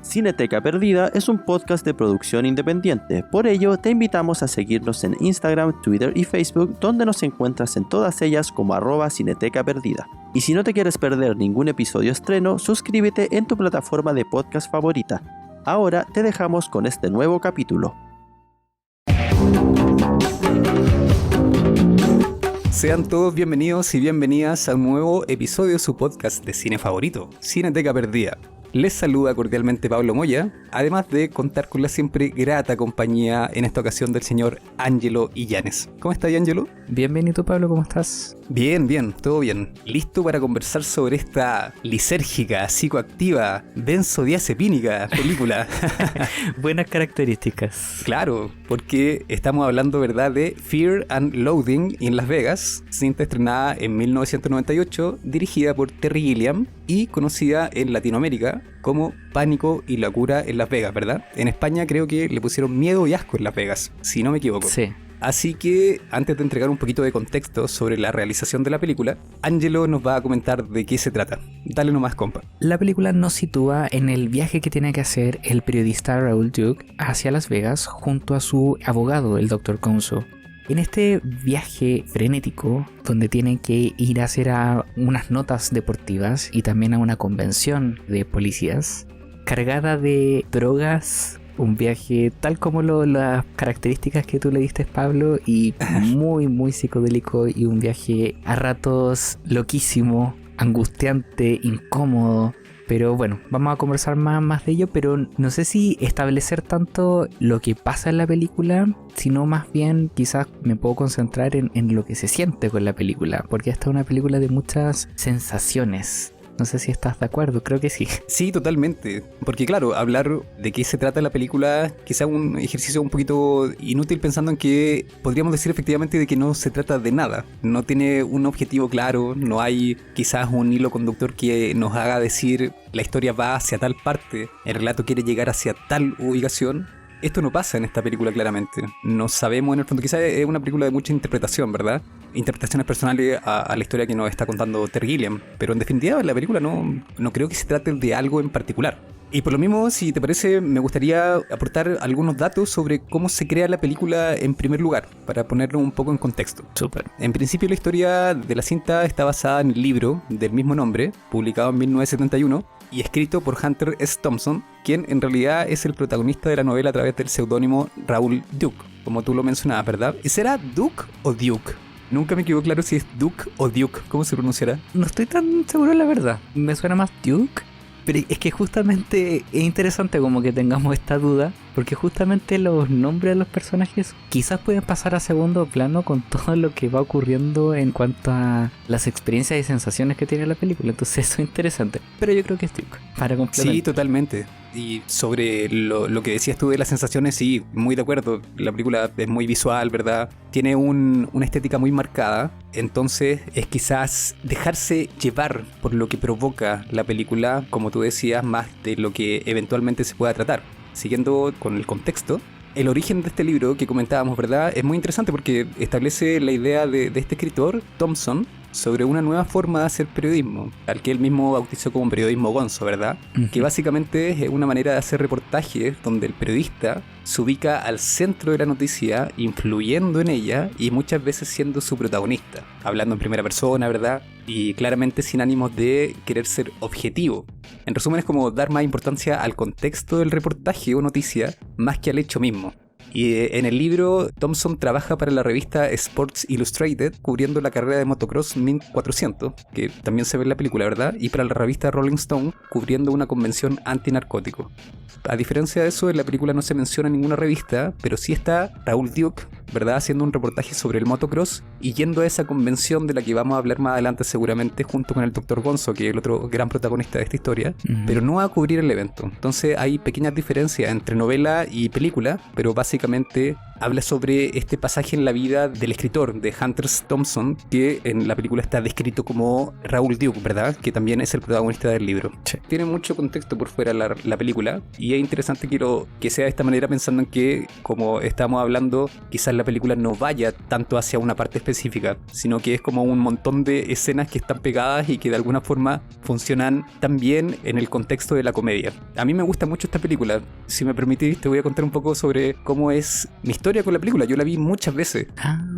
Cineteca Perdida es un podcast de producción independiente, por ello te invitamos a seguirnos en Instagram, Twitter y Facebook, donde nos encuentras en todas ellas como @Cineteca Perdida. Y si no te quieres perder ningún episodio estreno, suscríbete en tu plataforma de podcast favorita. Ahora te dejamos con este nuevo capítulo. Sean todos bienvenidos y bienvenidas a un nuevo episodio de su podcast de cine favorito, Cineteca Perdida. Les saluda cordialmente Pablo Moya, además de contar con la siempre grata compañía en esta ocasión del señor Ángelo Illanes. ¿Cómo estás, Ángelo? Bienvenido, Pablo, ¿cómo estás? Bien, todo bien. Listo para conversar sobre esta lisérgica, psicoactiva, benzodiazepínica película. Buenas características. Claro, porque estamos hablando, ¿verdad?, de Fear and Loathing in Las Vegas, cinta estrenada en 1998, dirigida por Terry Gilliam y conocida en Latinoamérica como Pánico y Locura en Las Vegas, ¿verdad? En España creo que le pusieron Miedo y Asco en Las Vegas, si no me equivoco. Sí. Así que, antes de entregar un poquito de contexto sobre la realización de la película, Ángelo nos va a comentar de qué se trata. Dale nomás, compa. La película nos sitúa en el viaje que tiene que hacer el periodista Raúl Duke hacia Las Vegas junto a su abogado, el Dr. Gonzo. En este viaje frenético, donde tienen que ir a hacer unas notas deportivas y también a una convención de policías, cargada de drogas, un viaje tal como las características que tú le diste, Pablo, y muy psicodélico, y un viaje a ratos loquísimo, angustiante, incómodo. Pero bueno, vamos a conversar más de ello, pero no sé si establecer tanto lo que pasa en la película, sino más bien quizás me puedo concentrar en lo que se siente con la película, porque esta es una película de muchas sensaciones. No sé si estás de acuerdo, creo que sí. Sí, totalmente. Porque claro, hablar de qué se trata la película quizá un ejercicio un poquito inútil, pensando en que podríamos decir efectivamente de que no se trata de nada. No tiene un objetivo claro, no hay quizás un hilo conductor que nos haga decir la historia va hacia tal parte, el relato quiere llegar hacia tal ubicación. Esto no pasa en esta película claramente. No sabemos en el fondo, quizás es una película de mucha interpretación, ¿verdad? Interpretaciones personales a la historia que nos está contando Terry Gilliam. Pero en definitiva la película no creo que se trate de algo en particular. Y por lo mismo, si te parece, me gustaría aportar algunos datos sobre cómo se crea la película en primer lugar, para ponerlo un poco en contexto. Súper. En principio la historia de la cinta está basada en el libro del mismo nombre, publicado en 1971, y escrito por Hunter S. Thompson, quien en realidad es el protagonista de la novela a través del seudónimo Raúl Duke, como tú lo mencionabas, ¿verdad? ¿Será Duke o Duke? Nunca me quedó claro si es Duke o Duke. ¿Cómo se pronunciará? No estoy tan seguro, la verdad. Me suena más Duke, pero es que justamente es interesante como que tengamos esta duda, porque justamente los nombres de los personajes quizás pueden pasar a segundo plano con todo lo que va ocurriendo en cuanto a las experiencias y sensaciones que tiene la película. Entonces eso es interesante. Pero yo creo que es Duke, para completar. Sí, totalmente. Y sobre lo que decías tú de las sensaciones, sí, muy de acuerdo. La película es muy visual, ¿verdad? Tiene una estética muy marcada. Entonces es quizás dejarse llevar por lo que provoca la película, como tú decías, más de lo que eventualmente se pueda tratar. Siguiendo con el contexto, el origen de este libro que comentábamos, ¿verdad?, es muy interesante porque establece la idea de este escritor, Thompson, sobre una nueva forma de hacer periodismo, al que él mismo bautizó como periodismo gonzo, ¿verdad? Uh-huh. Que básicamente es una manera de hacer reportajes donde el periodista se ubica al centro de la noticia, influyendo en ella y muchas veces siendo su protagonista, hablando en primera persona, ¿verdad? Y claramente sin ánimos de querer ser objetivo. En resumen, es como dar más importancia al contexto del reportaje o noticia más que al hecho mismo. Y en el libro, Thompson trabaja para la revista Sports Illustrated, cubriendo la carrera de motocross 1400, que también se ve en la película, ¿verdad? Y para la revista Rolling Stone, cubriendo una convención antinarcótico. A diferencia de eso, en la película no se menciona ninguna revista, pero sí está Raúl Duke, ¿verdad?, haciendo un reportaje sobre el motocross y yendo a esa convención de la que vamos a hablar más adelante seguramente, junto con el Dr. Gonzo, que es el otro gran protagonista de esta historia, pero no a cubrir el evento. Entonces hay pequeñas diferencias entre novela y película, pero básicamente habla sobre este pasaje en la vida del escritor de Hunter Thompson, que en la película está descrito como Raúl Duke, ¿verdad? Que también es el protagonista del libro. Sí. Tiene mucho contexto por fuera la película, y es interesante que sea de esta manera, pensando en que, como estamos hablando, quizás la película no vaya tanto hacia una parte específica, sino que es como un montón de escenas que están pegadas y que de alguna forma funcionan también en el contexto de la comedia. A mí me gusta mucho esta película. Si me permitís, te voy a contar un poco sobre cómo es mi historia con la película. Yo la vi muchas veces.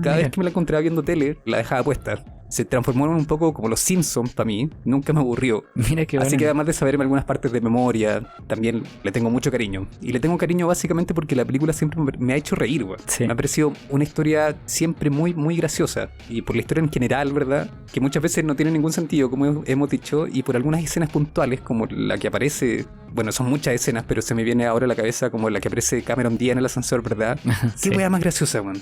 Cada vez que me la encontraba viendo tele, la dejaba puesta. Se transformaron un poco como los Simpsons para mí. Nunca me aburrió. Mira qué bueno. Así que además de saberme algunas partes de memoria, también le tengo mucho cariño. Y le tengo cariño básicamente porque la película siempre me ha hecho reír, güey. Sí. Me ha parecido una historia siempre muy, muy graciosa. Y por la historia en general, ¿verdad? Que muchas veces no tiene ningún sentido, como hemos dicho. Y por algunas escenas puntuales, como la que aparece... Bueno, son muchas escenas, pero se me viene ahora a la cabeza como la que aparece Cameron Díaz en el ascensor, ¿verdad? Sí. Qué wea más graciosa, man.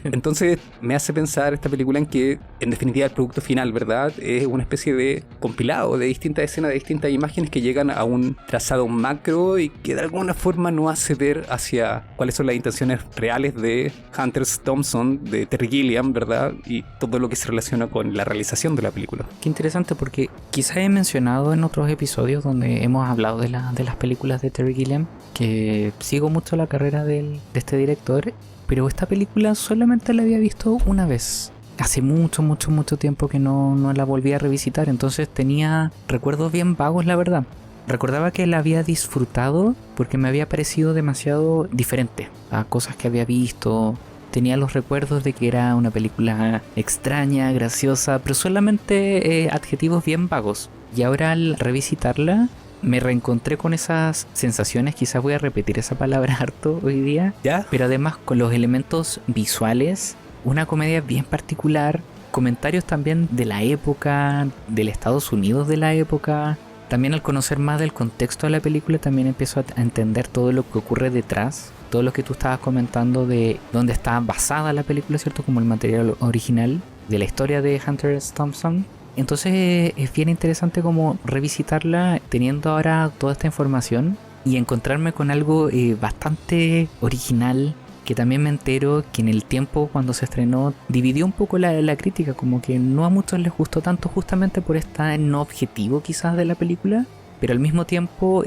Entonces me hace pensar esta película en que, en definitiva, el producto final, ¿verdad? Es una especie de compilado de distintas escenas, de distintas imágenes que llegan a un trazado macro y que de alguna forma nos hace ver hacia cuáles son las intenciones reales de Hunter Thompson, de Terry Gilliam, ¿verdad? Y todo lo que se relaciona con la realización de la película. Qué interesante, porque quizás he mencionado en otros episodios donde hemos hablado de las películas de Terry Gilliam, que sigo mucho la carrera de este director, pero esta película solamente la había visto una vez. Hace mucho tiempo que no la volví a revisitar, entonces tenía recuerdos bien vagos, la verdad. Recordaba que la había disfrutado porque me había parecido demasiado diferente a cosas que había visto. Tenía los recuerdos de que era una película extraña, graciosa, pero solamente adjetivos bien vagos. Y ahora al revisitarla me reencontré con esas sensaciones. Quizás voy a repetir esa palabra harto hoy día. ¿Ya? Pero además con los elementos visuales, una comedia bien particular, comentarios también de la época, del Estados Unidos de la época. También al conocer más del contexto de la película también empiezo a entender todo lo que ocurre detrás. Todo lo que tú estabas comentando de dónde está basada la película, ¿cierto? Como el material original de la historia de Hunter Thompson. Entonces es bien interesante como revisitarla teniendo ahora toda esta información y encontrarme con algo bastante original, que también me entero que en el tiempo cuando se estrenó dividió un poco la crítica, como que no a muchos les gustó tanto justamente por este no objetivo quizás de la película, pero al mismo tiempo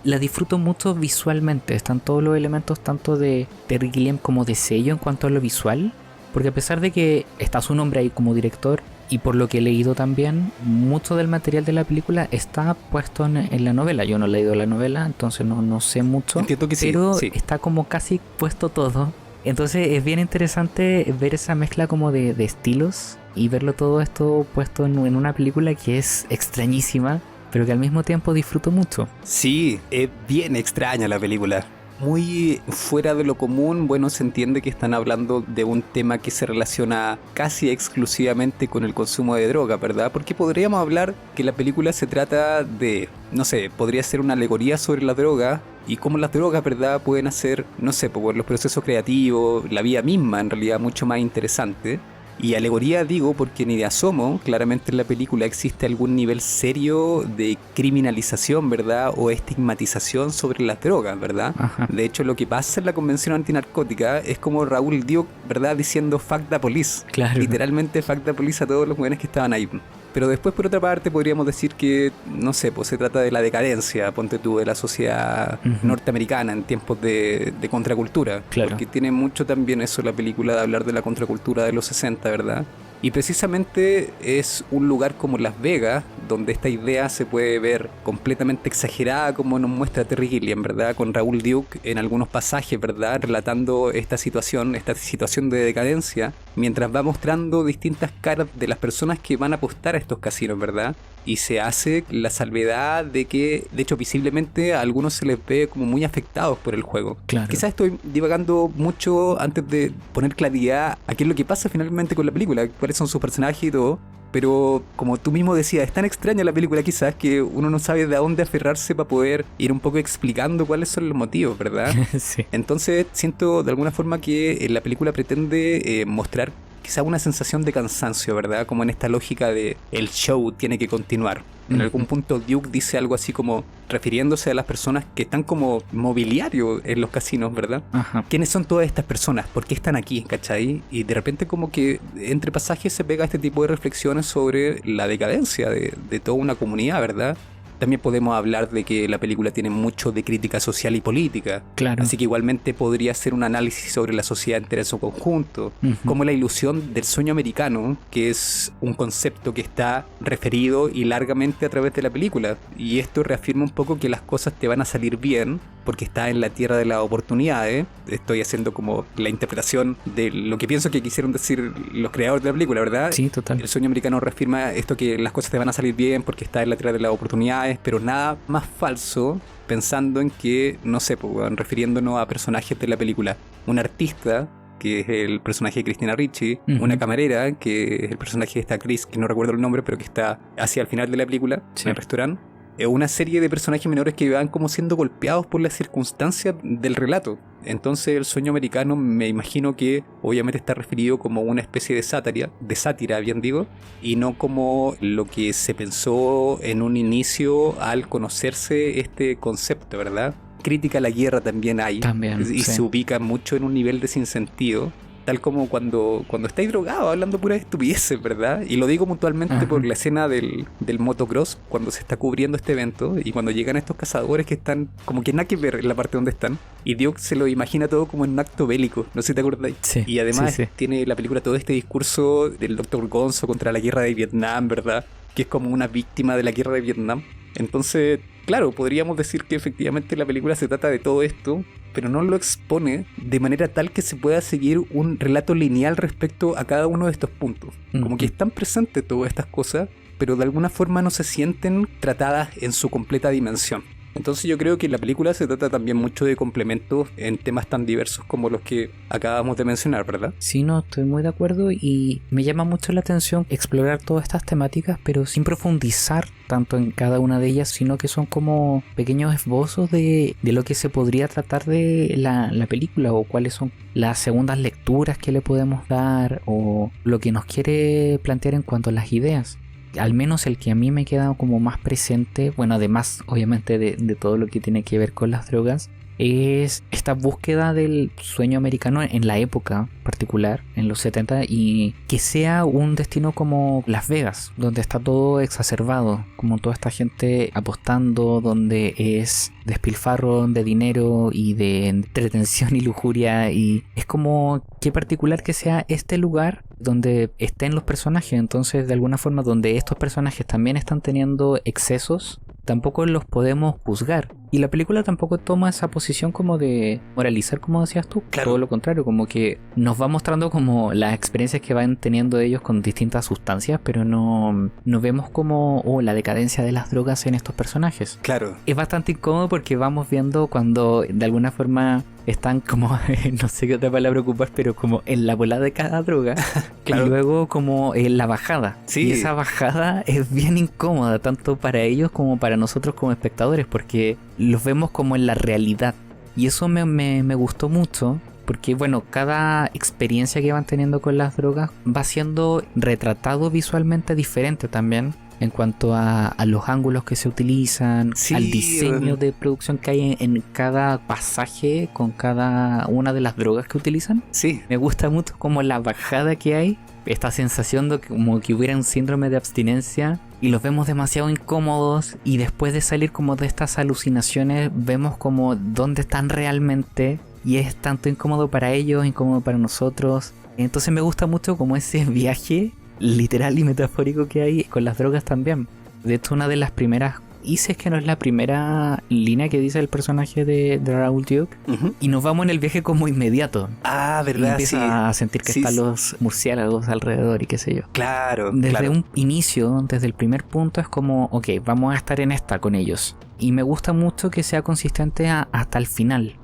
la disfruto mucho visualmente. Están todos los elementos tanto de Terry Gilliam como de sello en cuanto a lo visual, porque a pesar de que está su nombre ahí como director, y por lo que he leído también, mucho del material de la película está puesto en la novela. Yo no he leído la novela, entonces no sé mucho. Entiendo que sí, pero sí. Está como casi puesto todo. Entonces es bien interesante ver esa mezcla como de estilos y verlo todo esto puesto en una película que es extrañísima, pero que al mismo tiempo disfruto mucho. Sí, es bien extraña la película. Muy fuera de lo común. Bueno, se entiende que están hablando de un tema que se relaciona casi exclusivamente con el consumo de droga, ¿verdad? Porque podríamos hablar que la película se trata de, no sé, podría ser una alegoría sobre la droga y cómo las drogas, ¿verdad?, pueden hacer, no sé, por los procesos creativos, la vida misma en realidad mucho más interesante. Y alegoría digo porque ni de asomo, claramente en la película existe algún nivel serio de criminalización, ¿verdad? O estigmatización sobre las drogas, ¿verdad? Ajá. De hecho, lo que pasa en la convención antinarcótica es como Raúl Duke, ¿verdad?, diciendo fuck the police. Claro. Literalmente fuck the police a todos los jóvenes que estaban ahí. Pero después, por otra parte, podríamos decir que, no sé, pues se trata de la decadencia, ponte tú, de la sociedad norteamericana en tiempos de contracultura. Claro. Porque tiene mucho también eso la película de hablar de la contracultura de los 60, ¿verdad? Y precisamente es un lugar como Las Vegas, donde esta idea se puede ver completamente exagerada, como nos muestra Terry Gilliam, ¿verdad? Con Raúl Duke en algunos pasajes, ¿verdad?, relatando esta situación de decadencia, mientras va mostrando distintas caras de las personas que van a apostar a estos casinos, ¿verdad? Y se hace la salvedad de que, de hecho, visiblemente a algunos se les ve como muy afectados por el juego. Claro. Quizás estoy divagando mucho antes de poner claridad a qué es lo que pasa finalmente con la película, cuáles son sus personajes y todo. Pero como tú mismo decías, es tan extraña la película quizás que uno no sabe de a dónde aferrarse para poder ir un poco explicando cuáles son los motivos, ¿verdad? Sí. Entonces siento de alguna forma que la película pretende mostrar quizá una sensación de cansancio, ¿verdad? Como en esta lógica de el show tiene que continuar. En algún punto Duke dice algo así como refiriéndose a las personas que están como mobiliario en los casinos, ¿verdad? Ajá. ¿Quiénes son todas estas personas? ¿Por qué están aquí? ¿Cachai? Y de repente como que entre pasajes se pega este tipo de reflexiones sobre la decadencia de toda una comunidad, ¿verdad? También podemos hablar de que la película tiene mucho de crítica social y política. Claro. Así que igualmente podría ser un análisis sobre la sociedad entera en su conjunto. Ujú. Como la ilusión del sueño americano, que es un concepto que está referido y largamente a través de la película. Y esto reafirma un poco que las cosas te van a salir bien porque está en la tierra de las oportunidades. Estoy haciendo como la interpretación de lo que pienso que quisieron decir los creadores de la película, ¿verdad? Sí, total. El sueño americano reafirma esto, que las cosas te van a salir bien porque está en la tierra de las oportunidades, pero nada más falso pensando en que, no sé, pues, bueno, refiriéndonos a personajes de la película. Un artista, que es el personaje de Christina Ricci, Ujú. una camarera, que es el personaje de esta actriz, que no recuerdo el nombre, pero que está hacia el final de la película, Sí. en el restaurante. Una serie de personajes menores que van como siendo golpeados por las circunstancias del relato. Entonces el sueño americano me imagino que obviamente está referido como una especie de sátira, bien digo, y no como lo que se pensó en un inicio al conocerse este concepto, ¿verdad? Crítica a la guerra también hay. También, Y sí. se ubica mucho en un nivel de sinsentido. Tal como cuando estáis drogados hablando puras estupideces, ¿verdad? Y lo digo puntualmente Ajá. por la escena del motocross, cuando se está cubriendo este evento y cuando llegan estos cazadores que están como que nada que ver en la parte donde están. Y Duke se lo imagina todo como en un acto bélico, no sé si te acordáis. Sí, Y además sí, sí. tiene la película todo este discurso del Dr. Gonzo contra la guerra de Vietnam, ¿verdad? Que es como una víctima de la guerra de Vietnam. Entonces, claro, podríamos decir que efectivamente la película se trata de todo esto, pero no lo expone de manera tal que se pueda seguir un relato lineal respecto a cada uno de estos puntos. Como que están presentes todas estas cosas, pero de alguna forma no se sienten tratadas en su completa dimensión. Entonces yo creo que la película se trata también mucho de complementos en temas tan diversos como los que acabamos de mencionar, ¿verdad? Sí, no, estoy muy de acuerdo y me llama mucho la atención explorar todas estas temáticas, pero sin profundizar tanto en cada una de ellas, sino que son como pequeños esbozos de lo que se podría tratar de la película, o cuáles son las segundas lecturas que le podemos dar, o lo que nos quiere plantear en cuanto a las ideas. Al menos el que a mí me queda como más presente, bueno, además obviamente de todo lo que tiene que ver con las drogas, es esta búsqueda del sueño americano en la época particular, en los 70, y que sea un destino como Las Vegas, donde está todo exacerbado, como toda esta gente apostando, donde es despilfarro de dinero y de entretención y lujuria, y es como qué particular que sea este lugar donde estén los personajes. Entonces, de alguna forma, donde estos personajes también están teniendo excesos, tampoco los podemos juzgar. Y la película tampoco toma esa posición como de moralizar, como decías tú. Claro. Todo lo contrario, como que nos va mostrando como las experiencias que van teniendo ellos con distintas sustancias, pero no vemos como la decadencia de las drogas en estos personajes. Claro. Es bastante incómodo porque vamos viendo cuando de alguna forma están como, no sé qué otra palabra ocupar, pero como en la volada de cada droga. Claro. Y luego como en la bajada. Sí. Y esa bajada es bien incómoda, tanto para ellos como para nosotros como espectadores, porque los vemos como en la realidad. Y eso me gustó mucho, porque bueno, cada experiencia que van teniendo con las drogas va siendo retratado visualmente diferente también, en cuanto a los ángulos que se utilizan, Sí, al diseño de producción que hay en cada pasaje con cada una de las drogas que utilizan. Sí. Me gusta mucho como la bajada que hay, esta sensación de como que hubiera un síndrome de abstinencia y los vemos demasiado incómodos, y después de salir como de estas alucinaciones vemos como dónde están realmente, y es tanto incómodo para ellos, incómodo para nosotros. Entonces me gusta mucho como ese viaje literal y metafórico que hay con las drogas también. De hecho, una de las primeras, y si es que no es la primera línea que dice el personaje de Raoul Duke, Ujú. y nos vamos en el viaje como inmediato. Ah, Y ¿verdad? empieza Sí. a sentir que Sí, están sí. los murciélagos alrededor y qué sé yo. Claro. Desde claro. un inicio, desde el primer punto, es como, ok, vamos a estar en esta con ellos. Y me gusta mucho que sea consistente hasta el final.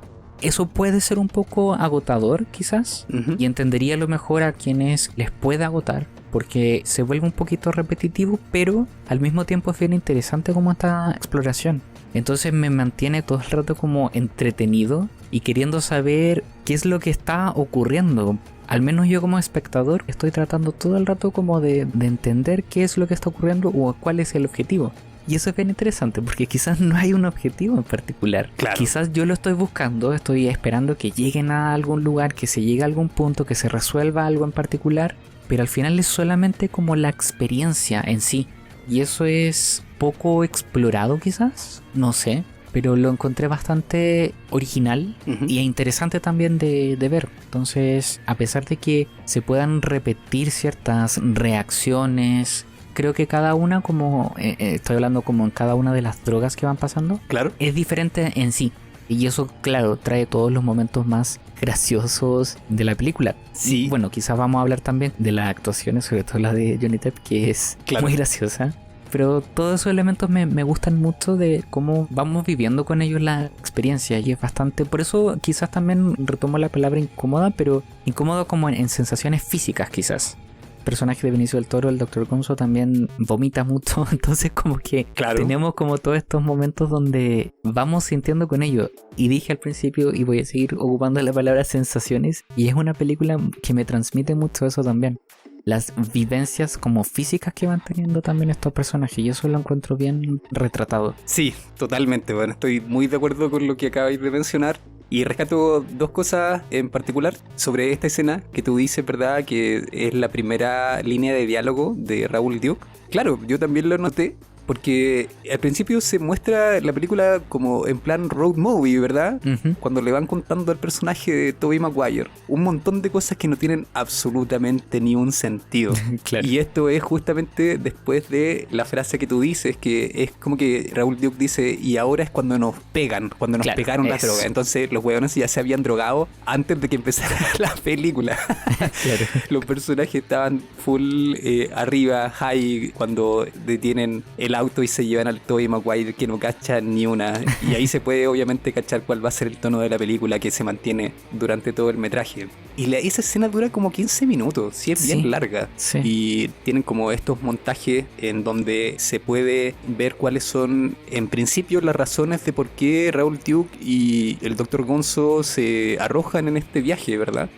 Eso puede ser un poco agotador, quizás, Ujú. y entendería a lo mejor a quienes les puede agotar, porque se vuelve un poquito repetitivo, pero al mismo tiempo es bien interesante como esta exploración. Entonces me mantiene todo el rato como entretenido y queriendo saber qué es lo que está ocurriendo. al menos yo como espectador estoy tratando todo el rato como de entender qué es lo que está ocurriendo o cuál es el objetivo. Y eso es bien interesante porque quizás no hay un objetivo en particular. Claro. Quizás yo lo estoy buscando, estoy esperando que lleguen a algún lugar, que se llegue a algún punto, que se resuelva algo en particular, pero al final es solamente como la experiencia en sí. Y eso es poco explorado quizás, no sé, pero lo encontré bastante original y interesante también de ver. Entonces, a pesar de que se puedan repetir ciertas reacciones, creo que cada una, como estoy hablando como en cada una de las drogas que van pasando, Claro. es diferente en sí. Y eso, claro, trae todos los momentos más graciosos de la película. Sí. Bueno, quizás vamos a hablar también de las actuaciones, sobre todo la de Johnny Depp, que es Claro. muy graciosa. Pero todos esos elementos me gustan mucho de cómo vamos viviendo con ellos la experiencia. Y es bastante... Por eso quizás también retomo la palabra incómoda, pero incómodo como en sensaciones físicas quizás. El personaje de Benicio del Toro, el Dr. Gonzo, también vomita mucho. Entonces como que Claro. tenemos como todos estos momentos donde vamos sintiendo con ellos. Y dije al principio, y voy a seguir ocupando la palabra sensaciones, y es una película que me transmite mucho eso también. Las vivencias como físicas que van teniendo también estos personajes, y eso lo encuentro bien retratado. Sí, totalmente. Bueno, estoy muy de acuerdo con lo que acabáis de mencionar. Y rescato dos cosas en particular sobre esta escena que tú dices, ¿verdad? Que es la primera línea de diálogo de Raúl Duke. Claro, yo también lo noté. Porque al principio se muestra la película como en plan road movie, ¿verdad? Cuando le van contando al personaje de Tobey Maguire un montón de cosas que no tienen absolutamente ni un sentido. Claro. Y esto es justamente después de la frase que tú dices, que es como que Raúl Duke dice, y ahora es cuando nos pegan, cuando nos Claro, pegaron las eso. drogas. Entonces los hueones ya se habían drogado antes de que empezara la película. Claro. Los personajes estaban full arriba, high, cuando detienen el auto y se llevan al Tobey Maguire, que no cacha ni una. Y ahí se puede obviamente cachar cuál va a ser el tono de la película que se mantiene durante todo el metraje. Y esa escena dura como 15 minutos, sí, es bien Sí. larga. Sí. Y tienen como estos montajes en donde se puede ver cuáles son, en principio, las razones de por qué Raúl Duke y el Dr. Gonzo se arrojan en este viaje, ¿verdad?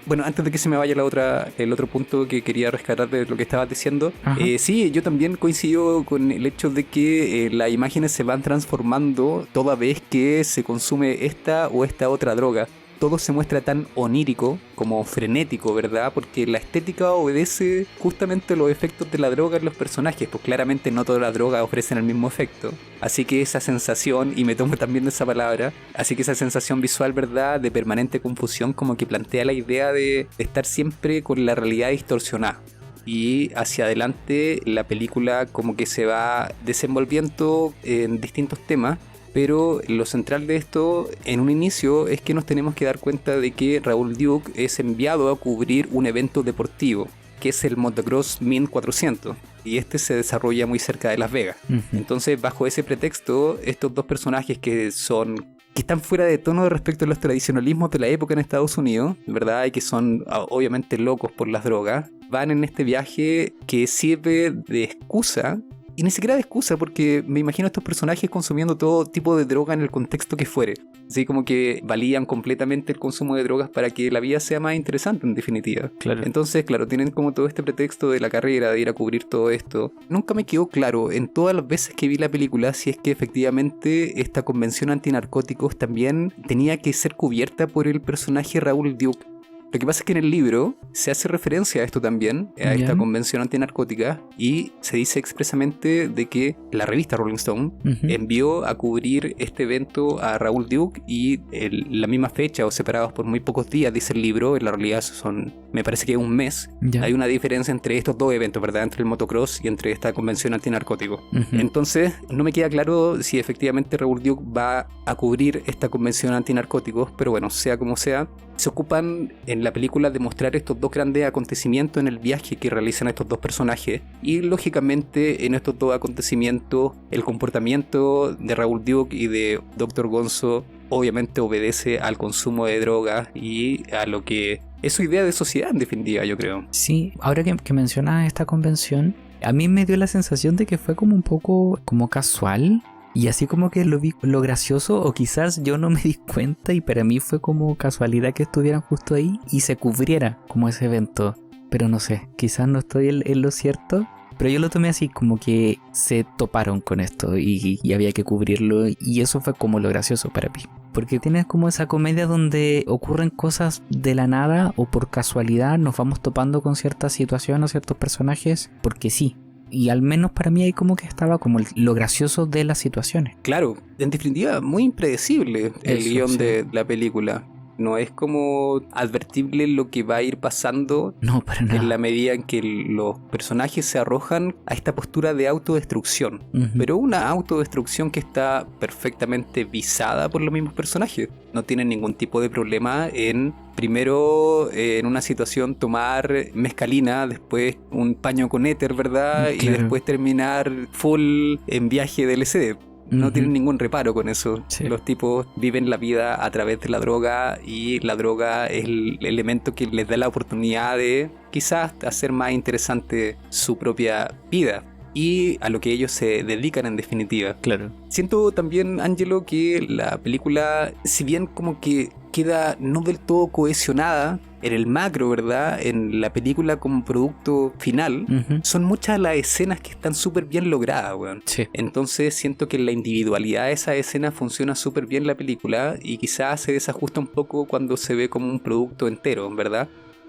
Bueno, antes de que se me vaya el otro punto que quería rescatar de lo que estabas diciendo, Ajá. sí, yo también coincido con el hecho de que las imágenes se van transformando toda vez que se consume esta o esta otra droga. Todo se muestra tan onírico como frenético, ¿verdad? Porque la estética obedece justamente los efectos de la droga en los personajes, pues claramente no todas las drogas ofrecen el mismo efecto. Así que esa sensación, y me tomo también de esa palabra, así que esa sensación visual, ¿verdad?, de permanente confusión, como que plantea la idea de estar siempre con la realidad distorsionada. Y hacia adelante la película como que se va desenvolviendo en distintos temas. Pero lo central de esto, en un inicio, es que nos tenemos que dar cuenta de que Raúl Duke es enviado a cubrir un evento deportivo, que es el Motocross 1400, y este se desarrolla muy cerca de Las Vegas. Entonces, bajo ese pretexto, estos dos personajes que están fuera de tono respecto a los tradicionalismos de la época en Estados Unidos, ¿verdad? Y que son obviamente locos por las drogas, van en este viaje que sirve de excusa. Y ni siquiera de excusa, porque me imagino a estos personajes consumiendo todo tipo de droga en el contexto que fuere. Así como que valían completamente el consumo de drogas para que la vida sea más interesante, en definitiva. Claro. Entonces, claro, tienen como todo este pretexto de la carrera, de ir a cubrir todo esto. Nunca me quedó claro en todas las veces que vi la película si es que efectivamente esta convención antinarcóticos también tenía que ser cubierta por el personaje Raúl Duke. Lo que pasa es que en el libro se hace referencia a esto también, a esta convención antinarcótica, y se dice expresamente de que la revista Rolling Stone envió a cubrir este evento a Raúl Duke y la misma fecha o separados por muy pocos días, dice el libro, en la realidad son, me parece que un mes. Ya. Hay una diferencia entre estos dos eventos, ¿verdad? Entre el motocross y entre esta convención antinarcótico. Entonces, no me queda claro si efectivamente Raúl Duke va a cubrir esta convención antinarcóticos, pero bueno, sea como sea, se ocupan en la película de mostrar estos dos grandes acontecimientos en el viaje que realizan estos dos personajes, y lógicamente en estos dos acontecimientos el comportamiento de Raúl Duke y de Dr. Gonzo obviamente obedece al consumo de drogas y a lo que es su idea de sociedad, en definitiva, yo creo. Sí, ahora que mencionas esta convención, a mí me dio la sensación de que fue como un poco como casual. Y así como que lo vi lo gracioso, o quizás yo no me di cuenta y para mí fue como casualidad que estuvieran justo ahí y se cubriera como ese evento. Pero no sé, quizás no estoy en lo cierto, pero yo lo tomé así como que se toparon con esto y había que cubrirlo, y eso fue como lo gracioso para mí. Porque tienes como esa comedia donde ocurren cosas de la nada o por casualidad nos vamos topando con ciertas situaciones o ciertos personajes porque sí. Y al menos para mí ahí como que estaba como lo gracioso de las situaciones. Claro, en definitiva, muy impredecible el Eso, guión sí. de la película. No es como advertible lo que va a ir pasando No, para en la nada. medida en que los personajes se arrojan a esta postura de autodestrucción. Ujú. Pero una autodestrucción que está perfectamente visada por los mismos personajes. No tienen ningún tipo de problema en, primero, en una situación tomar mezcalina, después un paño con éter, ¿verdad? Y Claro. después terminar full en viaje de LSD. No Ujú. tienen ningún reparo con eso. Sí. Los tipos viven la vida a través de la droga y la droga es el elemento que les da la oportunidad de quizás hacer más interesante su propia vida y a lo que ellos se dedican en definitiva. Claro. Siento también, Angelo, que la película, si bien como que queda no del todo cohesionada en el macro, ¿verdad? En la película como producto final, Ujú. son muchas las escenas que están súper bien logradas, weón. Sí. Entonces siento que la individualidad de esa escena funciona súper bien en la película y quizás se desajusta un poco cuando se ve como un producto entero, ¿verdad?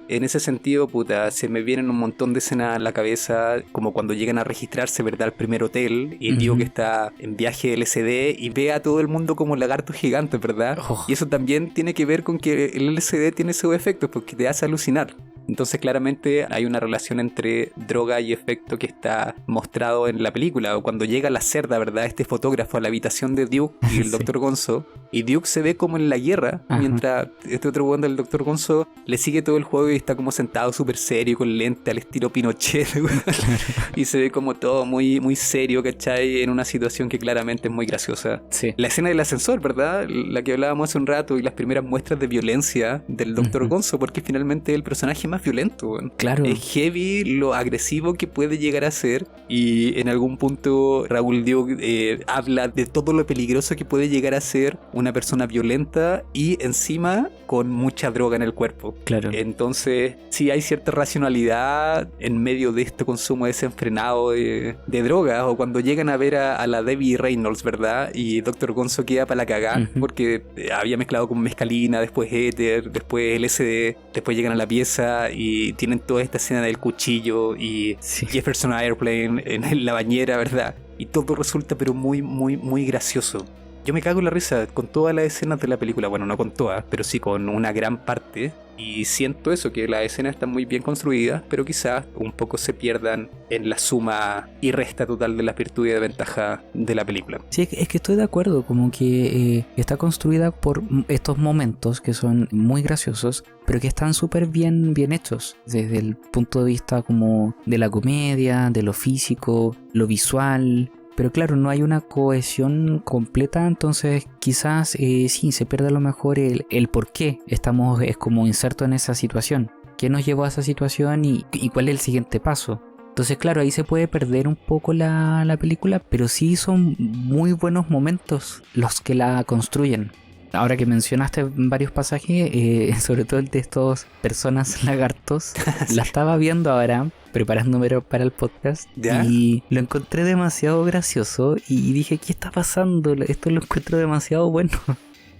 En ese sentido, puta, se me vienen un montón de escenas a la cabeza, como cuando llegan a registrarse, ¿verdad?, al primer hotel, y digo Ujú. que está en viaje de LSD y ve a todo el mundo como lagartos gigantes, ¿verdad? Oh. Y eso también tiene que ver con que el LSD tiene esos efectos, porque te hace alucinar. Entonces claramente hay una relación entre droga y efecto que está mostrado en la película. O cuando llega la cerda, ¿verdad?, este fotógrafo a la habitación de Duke y el Sí. Dr. Gonzo, y Duke se ve como en la guerra, Ajá. mientras este otro weón del Dr. Gonzo le sigue todo el juego y está como sentado súper serio con lente al estilo Pinochet, weón. Y se ve como todo muy, muy serio, ¿cachai? En una situación que claramente es muy graciosa. Sí. La escena del ascensor, ¿verdad? La que hablábamos hace un rato, y las primeras muestras de violencia del Dr. Ujú. Gonzo, porque finalmente es el personaje más violento, weón. Claro. Es heavy lo agresivo que puede llegar a ser, y en algún punto Raúl Duke habla de todo lo peligroso que puede llegar a ser una persona violenta y encima con mucha droga en el cuerpo. Claro. Entonces, sí hay cierta racionalidad en medio de este consumo desenfrenado de drogas, o cuando llegan a ver a la Debbie Reynolds, ¿verdad? Y Dr. Gonzo queda para la cagada, Ujú. porque había mezclado con mezcalina, después éter, después LSD, después llegan a la pieza y tienen toda esta escena del cuchillo y Sí. Jefferson Airplane en la bañera, ¿verdad? Y todo resulta pero muy, muy, muy gracioso. Yo me cago en la risa con todas las escenas de la película. Bueno, no con todas, pero sí con una gran parte. Y siento eso, que las escenas están muy bien construidas, pero quizás un poco se pierdan en la suma y resta total de las virtudes y de ventaja de la película. Sí, es que estoy de acuerdo, como que está construida por estos momentos que son muy graciosos, pero que están súper bien hechos, desde el punto de vista como de la comedia, de lo físico, lo visual. Pero claro, no hay una cohesión completa, entonces quizás sí, se pierde a lo mejor el por qué estamos como insertos en esa situación. ¿Qué nos llevó a esa situación y cuál es el siguiente paso? Entonces claro, ahí se puede perder un poco la película, pero sí son muy buenos momentos los que la construyen. Ahora que mencionaste varios pasajes, sobre todo el de estos personas lagartos, la estaba viendo ahora, preparándome para el podcast, ¿Ya? y lo encontré demasiado gracioso y dije, ¿qué está pasando? Esto lo encuentro demasiado bueno.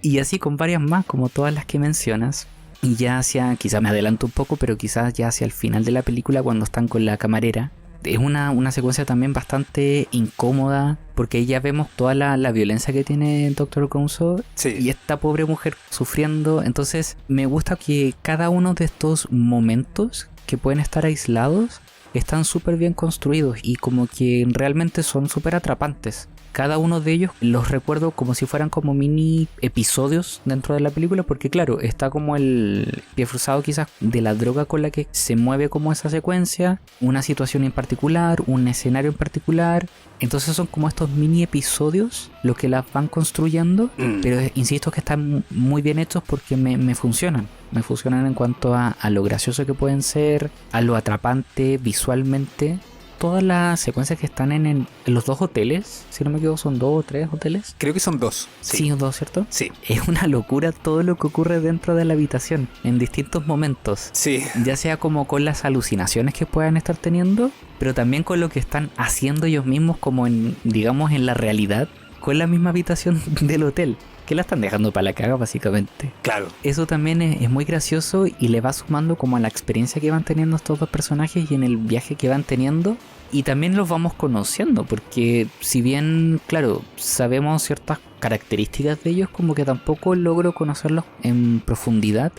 Y así con varias más, como todas las que mencionas. Y ya quizás me adelanto un poco, pero quizás ya hacia el final de la película, cuando están con la camarera, es una secuencia también bastante incómoda, porque ahí ya vemos toda la violencia que tiene el Dr. Gonzo Sí. y esta pobre mujer sufriendo. Entonces me gusta que cada uno de estos momentos que pueden estar aislados están súper bien construidos y como que realmente son súper atrapantes. Cada uno de ellos los recuerdo como si fueran como mini episodios dentro de la película, porque claro, está como el pie forzado quizás de la droga con la que se mueve como esa secuencia, una situación en particular, un escenario en particular. Entonces son como estos mini episodios los que las van construyendo, pero insisto que están muy bien hechos porque me funcionan. Me funcionan en cuanto a lo gracioso que pueden ser, a lo atrapante visualmente. todas las secuencias que están en los 2 hoteles, si no me equivoco, son 2 o 3 hoteles. Creo que son 2. Sí, 2, ¿cierto? Sí. Es una locura todo lo que ocurre dentro de la habitación en distintos momentos. Sí. Ya sea como con las alucinaciones que puedan estar teniendo, pero también con lo que están haciendo ellos mismos como en, digamos, en la realidad, con la misma habitación del hotel, que la están dejando para la caga básicamente. Claro. Eso también es muy gracioso y le va sumando como a la experiencia que van teniendo estos dos personajes y en el viaje que van teniendo. Y también los vamos conociendo, porque si bien, claro, sabemos ciertas características de ellos, como que tampoco logro conocerlos en profundidad.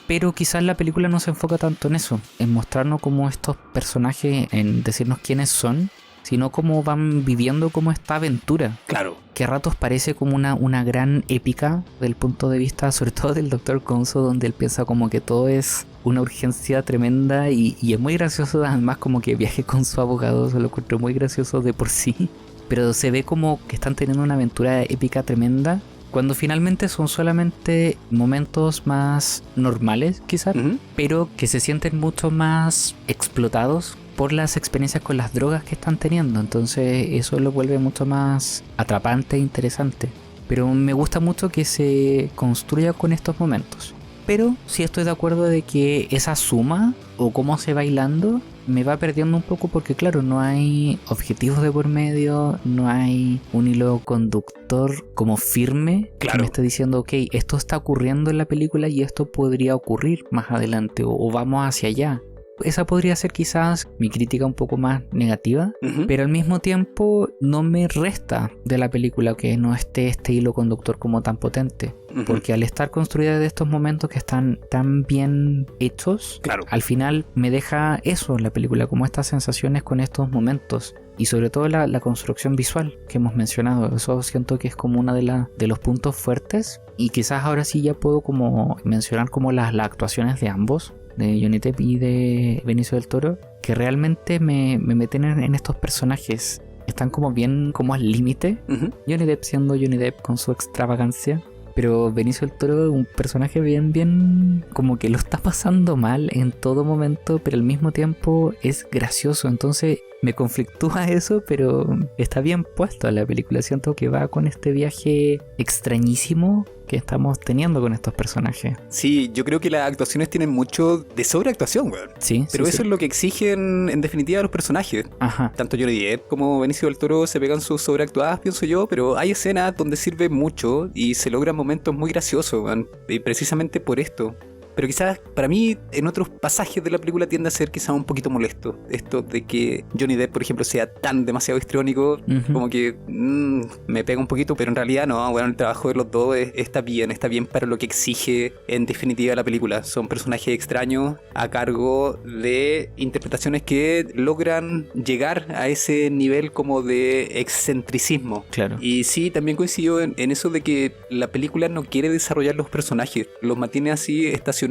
Pero quizás la película no se enfoca tanto en eso, en mostrarnos como estos personajes, en decirnos quiénes son, sino cómo van viviendo como esta aventura. Claro. Que a ratos parece como una gran épica del punto de vista, sobre todo del Dr. Konzo, donde él piensa como que todo es una urgencia tremenda y es muy gracioso, además como que viaje con su abogado, se lo encuentro muy gracioso de por sí, pero se ve como que están teniendo una aventura épica tremenda, cuando finalmente son solamente momentos más normales quizás, pero que se sienten mucho más explotados por las experiencias con las drogas que están teniendo. Entonces eso lo vuelve mucho más atrapante e interesante. Pero me gusta mucho que se construya con estos momentos. Pero sí estoy de acuerdo de que esa suma o cómo se va hilando me va perdiendo un poco porque claro, no hay objetivos de por medio, no hay un hilo conductor como firme que me esté diciendo ok, esto está ocurriendo en la película y esto podría ocurrir más adelante o vamos hacia allá. Esa podría ser quizás mi crítica un poco más negativa, pero al mismo tiempo no me resta de la película que no esté este hilo conductor como tan potente. Porque al estar construida de estos momentos que están tan bien hechos, al final me deja eso en la película, como estas sensaciones con estos momentos. Y sobre todo la construcción visual que hemos mencionado. Eso siento que es como uno de los puntos fuertes. Y quizás ahora sí ya puedo como mencionar como las actuaciones de ambos, de Johnny Depp y de Benicio del Toro, que realmente me meten en estos personajes. Están como bien como al límite. Johnny Depp siendo Johnny Depp con su extravagancia, pero Benicio del Toro es un personaje bien como que lo está pasando mal en todo momento, pero al mismo tiempo es gracioso. Entonces me conflictúa eso, pero está bien puesto en la película. Siento que va con este viaje extrañísimo que estamos teniendo con estos personajes. Sí, yo creo que las actuaciones tienen mucho de sobreactuación, weón. Sí, pero eso es lo que exigen en definitiva los personajes. Ajá. Tanto Johnny Depp como Benicio del Toro se pegan sus sobreactuadas, pienso yo, pero hay escenas donde sirve mucho y se logran momentos muy graciosos, weón. Y precisamente por esto. Pero quizás para mí en otros pasajes de la película tiende a ser quizás un poquito molesto. Esto de que Johnny Depp, por ejemplo, sea tan demasiado histriónico, como que me pega un poquito, pero en realidad no, bueno, el trabajo de los dos está bien para lo que exige en definitiva la película. Son personajes extraños a cargo de interpretaciones que logran llegar a ese nivel como de excentricismo. Claro. Y sí, también coincido en eso de que la película no quiere desarrollar los personajes, los mantiene así estacionados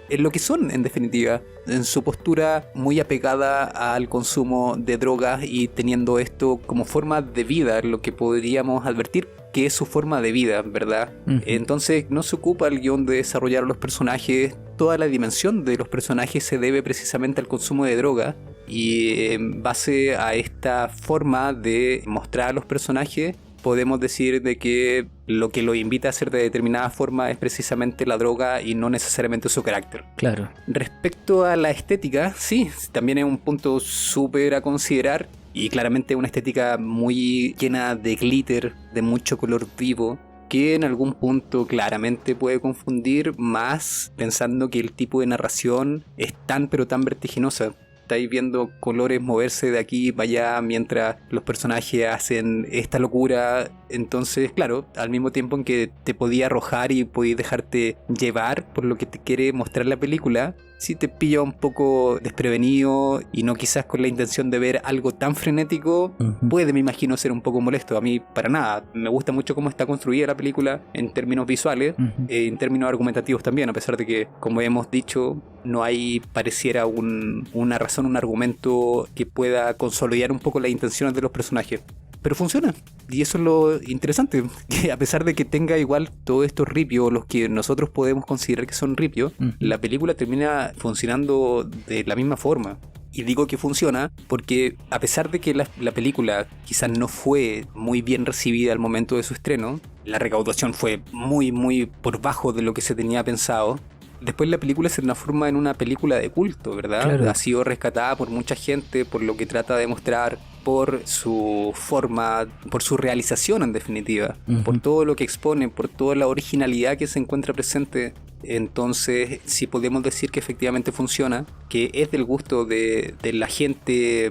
en lo que son en definitiva, en su postura muy apegada al consumo de drogas y teniendo esto como forma de vida, lo que podríamos advertir que es su forma de vida, ¿verdad? Entonces no se ocupa el guión de desarrollar a los personajes, toda la dimensión de los personajes se debe precisamente al consumo de droga y en base a esta forma de mostrar a los personajes podemos decir de que lo que lo invita a ser de determinada forma es precisamente la droga y no necesariamente su carácter. Claro. Respecto a la estética, sí, también es un punto súper a considerar y claramente una estética muy llena de glitter, de mucho color vivo, que en algún punto claramente puede confundir, más pensando que el tipo de narración es tan pero tan vertiginosa. Estáis viendo colores moverse de aquí para allá mientras los personajes hacen esta locura. Entonces, claro, al mismo tiempo en que te podía arrojar y podías dejarte llevar por lo que te quiere mostrar la película, sí te pilla un poco desprevenido y no quizás con la intención de ver algo tan frenético, puede, me imagino, ser un poco molesto. A mí, para nada. Me gusta mucho cómo está construida la película en términos visuales, en términos argumentativos también, a pesar de que, como hemos dicho, no hay, pareciera, una razón, un argumento que pueda consolidar un poco las intenciones de los personajes. Pero funciona, y eso es lo interesante, que a pesar de que tenga igual todos estos ripios, los que nosotros podemos considerar que son ripios, la película termina funcionando de la misma forma. Y digo que funciona porque a pesar de que la película quizás no fue muy bien recibida al momento de su estreno, la recaudación fue muy muy por bajo de lo que se tenía pensado. Después la película se transforma en una película de culto, ¿verdad? Claro. Ha sido rescatada por mucha gente, por lo que trata de mostrar, por su forma, por su realización en definitiva, por todo lo que expone, por toda la originalidad que se encuentra presente. Entonces sí podemos decir que efectivamente funciona, que es del gusto de la gente,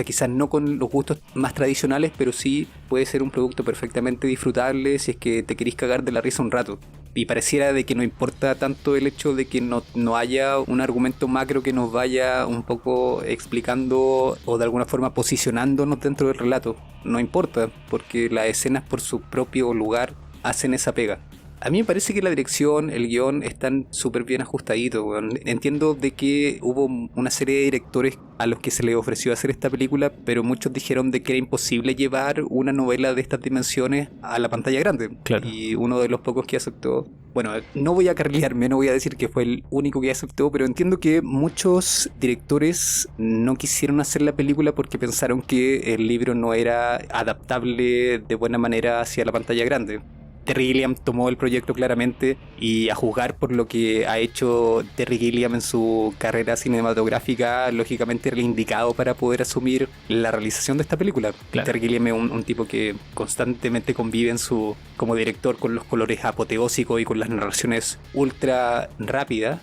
quizás no con los gustos más tradicionales, pero sí puede ser un producto perfectamente disfrutable si es que te querís cagar de la risa un rato. Y pareciera de que no importa tanto el hecho de que no haya un argumento macro que nos vaya un poco explicando o de alguna forma posicionándonos dentro del relato. No importa, porque las escenas por su propio lugar hacen esa pega. A mí me parece que la dirección, el guión están súper bien ajustaditos, weón. Entiendo de que hubo una serie de directores a los que se les ofreció hacer esta película, pero muchos dijeron de que era imposible llevar una novela de estas dimensiones a la pantalla grande. Claro. Y uno de los pocos que aceptó, bueno, no voy a carrilearme, no voy a decir que fue el único que aceptó, pero entiendo que muchos directores no quisieron hacer la película porque pensaron que el libro no era adaptable de buena manera hacia la pantalla grande. Terry Gilliam tomó el proyecto claramente y a juzgar por lo que ha hecho Terry Gilliam en su carrera cinematográfica, lógicamente era el indicado para poder asumir la realización de esta película. Claro. Terry Gilliam es un tipo que constantemente convive como director con los colores apoteósicos y con las narraciones ultra rápidas.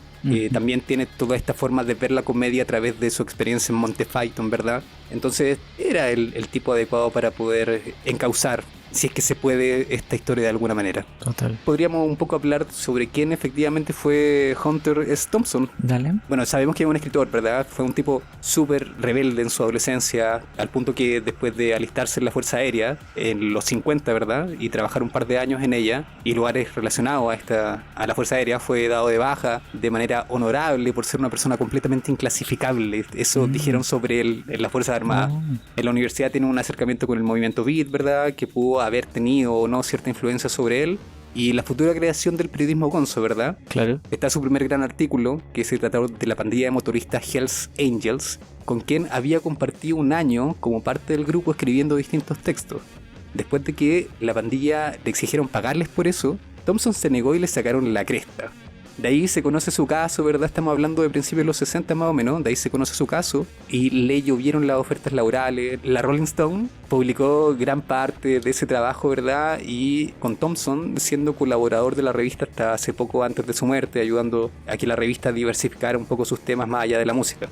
También tiene toda esta forma de ver la comedia a través de su experiencia en Monty Python, ¿verdad? Entonces era el tipo adecuado para poder encauzar, si es que se puede, esta historia de alguna manera. Total. Podríamos un poco hablar sobre quién efectivamente fue Hunter S. Thompson. Dale. Bueno, sabemos que es un escritor, ¿verdad? Fue un tipo súper rebelde en su adolescencia, al punto que después de alistarse en la Fuerza Aérea, en los 50, ¿verdad? Y trabajar un par de años en ella, y lugares relacionados a la Fuerza Aérea, fue dado de baja de manera honorable por ser una persona completamente inclasificable. Eso dijeron sobre él en las Fuerzas Armadas. En la universidad tiene un acercamiento con el movimiento beat, ¿verdad? Que pudo haber tenido o no cierta influencia sobre él. Y la futura creación del periodismo gonzo, ¿verdad? Claro. Está su primer gran artículo, que se trató de la pandilla de motoristas Hells Angels, con quien había compartido un año como parte del grupo escribiendo distintos textos. Después de que la pandilla le exigieron pagarles por eso, Thompson se negó y le sacaron la cresta. De ahí se conoce su caso, ¿verdad? Estamos hablando de principios de los 60 más o menos. De ahí se conoce su caso y le llovieron las ofertas laborales. La Rolling Stone publicó gran parte de ese trabajo, ¿verdad? Y con Thompson siendo colaborador de la revista hasta hace poco antes de su muerte, ayudando a que la revista diversificara un poco sus temas más allá de la música.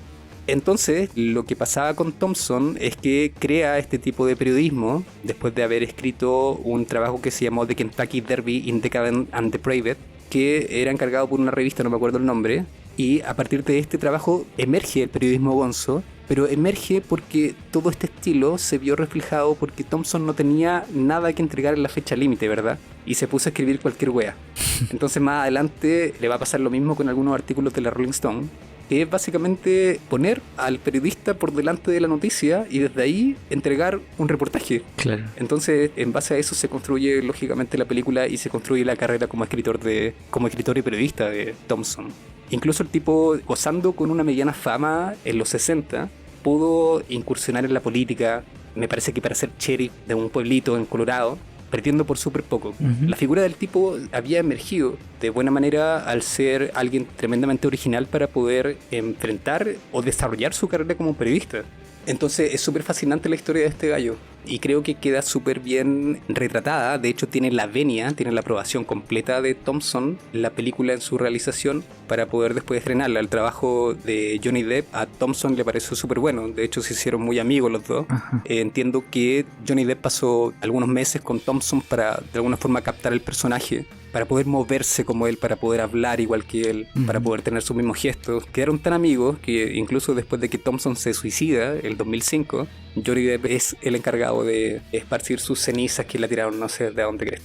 Entonces, lo que pasaba con Thompson es que crea este tipo de periodismo después de haber escrito un trabajo que se llamó The Kentucky Derby in Decadent and Depraved, que era encargado por una revista, no me acuerdo el nombre, y a partir de este trabajo emerge el periodismo gonzo, pero emerge porque todo este estilo se vio reflejado porque Thompson no tenía nada que entregar en la fecha límite, ¿verdad? Y se puso a escribir cualquier wea. Entonces más adelante le va a pasar lo mismo con algunos artículos de la Rolling Stone, que es básicamente poner al periodista por delante de la noticia y desde ahí entregar un reportaje. Claro. Entonces, en base a eso se construye lógicamente la película y se construye la carrera como escritor y periodista de Thompson. Incluso el tipo, gozando con una mediana fama en los 60, pudo incursionar en la política, me parece que para ser sheriff de un pueblito en Colorado, perdiendo por súper poco. La figura del tipo había emergido de buena manera al ser alguien tremendamente original para poder enfrentar o desarrollar su carrera como periodista. Entonces es súper fascinante la historia de este gallo y creo que queda súper bien retratada. De hecho tiene la venia, tiene la aprobación completa de Thompson, la película en su realización, para poder después estrenarla. El trabajo de Johnny Depp a Thompson le pareció súper bueno. De hecho se hicieron muy amigos los dos. Entiendo que Johnny Depp pasó algunos meses con Thompson para de alguna forma captar el personaje, para poder moverse como él, para poder hablar igual que él, para poder tener sus mismos gestos. Quedaron tan amigos que incluso después de que Thompson se suicida, el 2005, Johnny Depp es el encargado de esparcir sus cenizas que la tiraron no sé de dónde crees.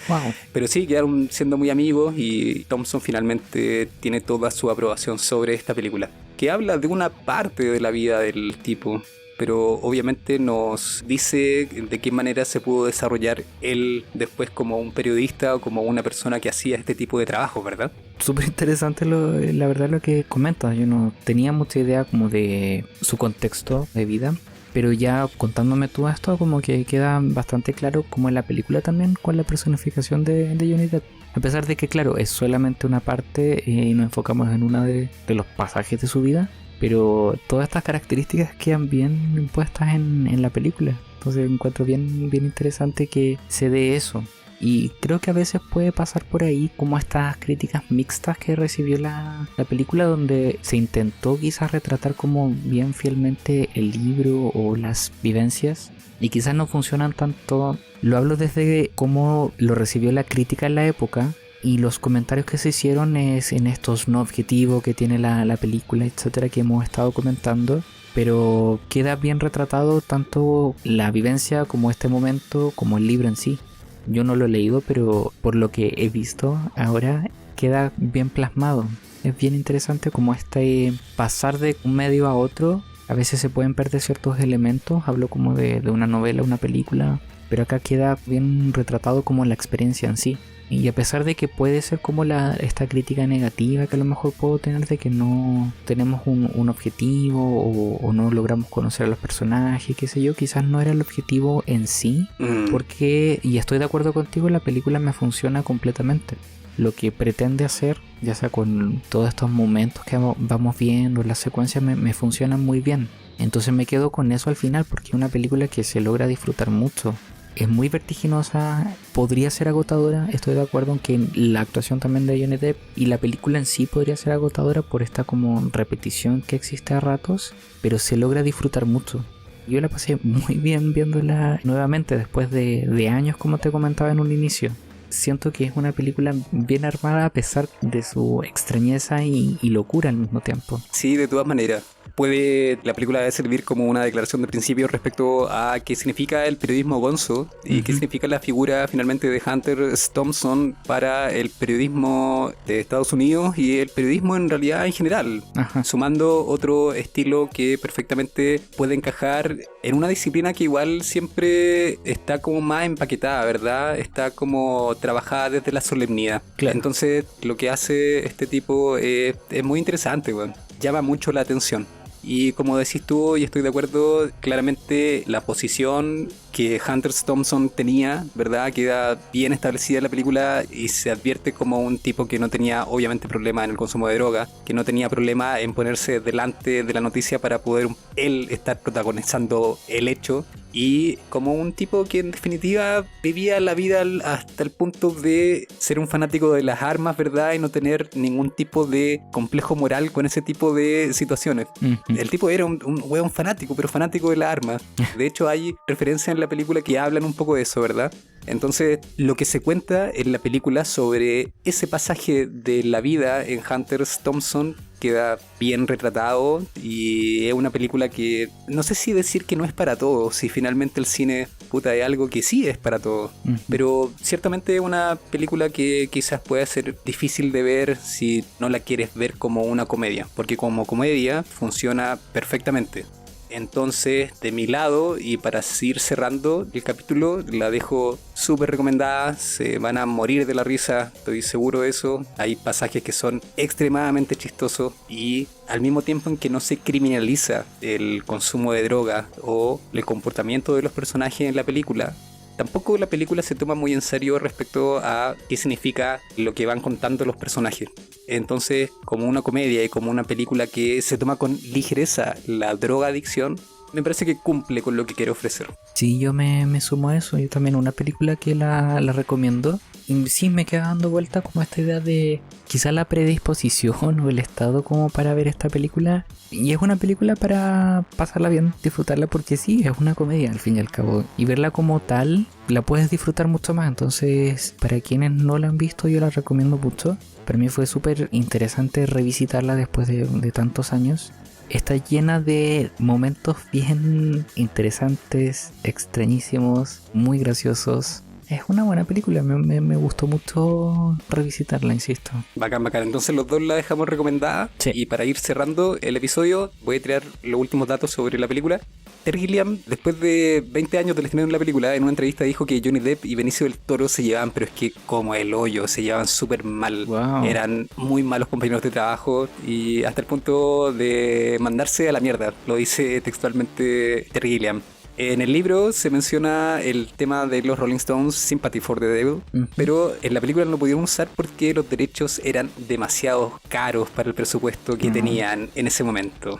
Wow. Pero sí, quedaron siendo muy amigos y Thompson finalmente tiene toda su aprobación sobre esta película, que habla de una parte de la vida del tipo. pero obviamente nos dice de qué manera se pudo desarrollar él después como un periodista o como una persona que hacía este tipo de trabajo, ¿verdad? Súper interesante la verdad lo que comentas. Yo no tenía mucha idea como de su contexto de vida, pero ya contándome todo esto como que queda bastante claro como en la película también con la personificación de Johnny Depp. A pesar de que claro, es solamente una parte y nos enfocamos en una de los pasajes de su vida, pero todas estas características quedan bien puestas en la película. Entonces encuentro bien interesante que se dé eso. Y creo que a veces puede pasar por ahí como estas críticas mixtas que recibió la película, donde se intentó quizás retratar como bien fielmente el libro o las vivencias y quizás no funcionan tanto. Lo hablo desde cómo lo recibió la crítica en la época y los comentarios que se hicieron es en estos no objetivos que tiene la película, etcétera, que hemos estado comentando. Pero queda bien retratado tanto la vivencia como este momento como el libro en sí. Yo no lo he leído, pero por lo que he visto ahora queda bien plasmado. Es bien interesante como este pasar de un medio a otro. A veces se pueden perder ciertos elementos. Hablo como de una novela, una película. Pero acá queda bien retratado como la experiencia en sí. Y a pesar de que puede ser como esta crítica negativa que a lo mejor puedo tener de que no tenemos un objetivo o no logramos conocer a los personajes, qué sé yo, quizás no era el objetivo en sí, porque, y estoy de acuerdo contigo, la película me funciona completamente. Lo que pretende hacer, ya sea con todos estos momentos que vamos viendo, las secuencias me funcionan muy bien. Entonces me quedo con eso al final porque es una película que se logra disfrutar mucho. Es muy vertiginosa, podría ser agotadora, estoy de acuerdo en que la actuación también de Johnny Depp y la película en sí podría ser agotadora por esta como repetición que existe a ratos, pero se logra disfrutar mucho. Yo la pasé muy bien viéndola nuevamente después de años, como te comentaba en un inicio. Siento que es una película bien armada a pesar de su extrañeza y locura al mismo tiempo. Sí, de todas maneras. Puede la película debe servir como una declaración de principio respecto a qué significa el periodismo gonzo y qué significa la figura finalmente de Hunter S. Thompson para el periodismo de Estados Unidos y el periodismo en realidad en general. Ajá. Sumando otro estilo que perfectamente puede encajar en una disciplina que igual siempre está como más empaquetada, ¿verdad? Está como trabajada desde la solemnidad. Claro. Entonces lo que hace este tipo es muy interesante, bueno. Llama mucho la atención. Y como decís tú, y estoy de acuerdo, claramente la posición que Hunter S. Thompson tenía, ¿verdad? Queda bien establecida en la película y se advierte como un tipo que no tenía obviamente problema en el consumo de droga, que no tenía problema en ponerse delante de la noticia para poder él estar protagonizando el hecho, y como un tipo que en definitiva vivía la vida hasta el punto de ser un fanático de las armas, ¿verdad? Y no tener ningún tipo de complejo moral con ese tipo de situaciones. El tipo era un hueón fanático, pero fanático de las armas. De hecho hay referencias en la película que hablan un poco de eso, ¿verdad? Entonces, lo que se cuenta en la película sobre ese pasaje de la vida en Hunter S. Thompson queda bien retratado y es una película que no sé si decir que no es para todos, si finalmente el cine, puta, es algo que sí es para todos, pero ciertamente es una película que quizás pueda ser difícil de ver si no la quieres ver como una comedia, porque como comedia funciona perfectamente. Entonces, de mi lado, y para seguir cerrando el capítulo, la dejo súper recomendada. Se van a morir de la risa, estoy seguro de eso. Hay pasajes que son extremadamente chistosos y al mismo tiempo en que no se criminaliza el consumo de droga o el comportamiento de los personajes en la película, tampoco la película se toma muy en serio respecto a qué significa lo que van contando los personajes. Entonces, como una comedia y como una película que se toma con ligereza la drogadicción, me parece que cumple con lo que quiere ofrecer. Sí, yo me sumo a eso. Yo también una película que la recomiendo. Y sí, me queda dando vuelta como esta idea de quizá la predisposición o el estado como para ver esta película. Y es una película para pasarla bien, disfrutarla, porque sí, es una comedia al fin y al cabo. Y verla como tal, la puedes disfrutar mucho más. Entonces, para quienes no la han visto, yo la recomiendo mucho. Para mí fue súper interesante revisitarla después de tantos años. Está llena de momentos bien interesantes, extrañísimos, muy graciosos. Es una buena película, me gustó mucho revisitarla, insisto. Bacán, bacán. Entonces los dos la dejamos recomendada. Sí. Y para ir cerrando el episodio, voy a tirar los últimos datos sobre la película. Terry Gilliam, después de 20 años del estreno de la película, en una entrevista dijo que Johnny Depp y Benicio del Toro se llevaban, pero es que como el hoyo, se llevaban súper mal. Wow. Eran muy malos compañeros de trabajo y hasta el punto de mandarse a la mierda, lo dice textualmente Terry Gilliam. En el libro se menciona el tema de los Rolling Stones, Sympathy for the Devil, pero en la película no lo pudieron usar porque los derechos eran demasiado caros para el presupuesto que tenían en ese momento.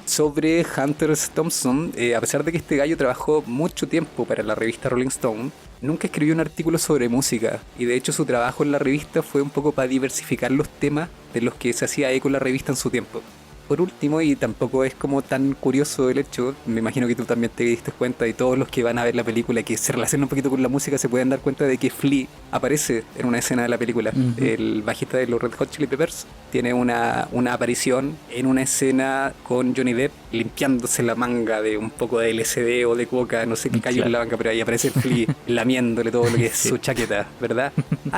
Sobre Hunter S. Thompson, a pesar de que este gallo trabajó mucho tiempo para la revista Rolling Stone, nunca escribió un artículo sobre música, y de hecho su trabajo en la revista fue un poco para diversificar los temas de los que se hacía eco la revista en su tiempo. Por último, y tampoco es como tan curioso el hecho, me imagino que tú también te diste cuenta, y todos los que van a ver la película que se relacionan un poquito con la música se pueden dar cuenta de que Flea aparece en una escena de la película. El bajista de los Red Hot Chili Peppers tiene una aparición en una escena con Johnny Depp limpiándose la manga de un poco de LSD o de coca, no sé qué cayó en la manga, pero ahí aparece Flea lamiéndole todo lo que es su chaqueta, ¿verdad?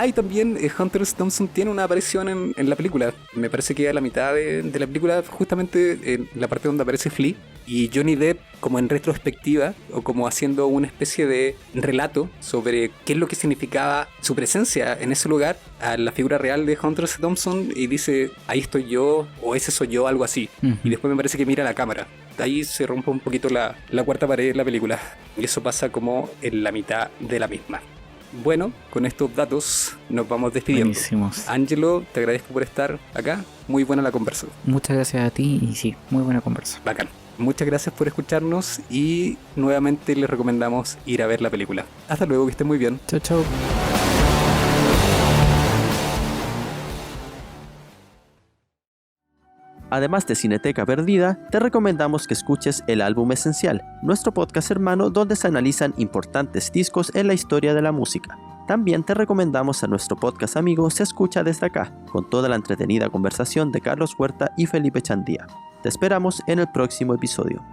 Y también Hunter S. Thompson tiene una aparición en la película, me parece que a la mitad de la película, justamente en la parte donde aparece Flea, y Johnny Depp como en retrospectiva o como haciendo una especie de relato sobre qué es lo que significaba su presencia en ese lugar a la figura real de Hunter S. Thompson, y dice, ahí estoy yo, o ese soy yo, algo así. Y después me parece que mira la cámara. Ahí se rompe un poquito la cuarta pared de la película, y eso pasa como en la mitad de la misma. Bueno, con estos datos nos vamos despidiendo. Buenísimos. Ángelo, te agradezco por estar acá. Muy buena la conversa. Muchas gracias a ti y sí, muy buena conversa. Bacán. Muchas gracias por escucharnos y nuevamente les recomendamos ir a ver la película. Hasta luego, que estén muy bien. Chau, chau. Además de Cineteca Perdida, te recomendamos que escuches El Álbum Esencial, nuestro podcast hermano donde se analizan importantes discos en la historia de la música. También te recomendamos a nuestro podcast amigo Se Escucha Desde Acá, con toda la entretenida conversación de Carlos Huerta y Felipe Chandía. Te esperamos en el próximo episodio.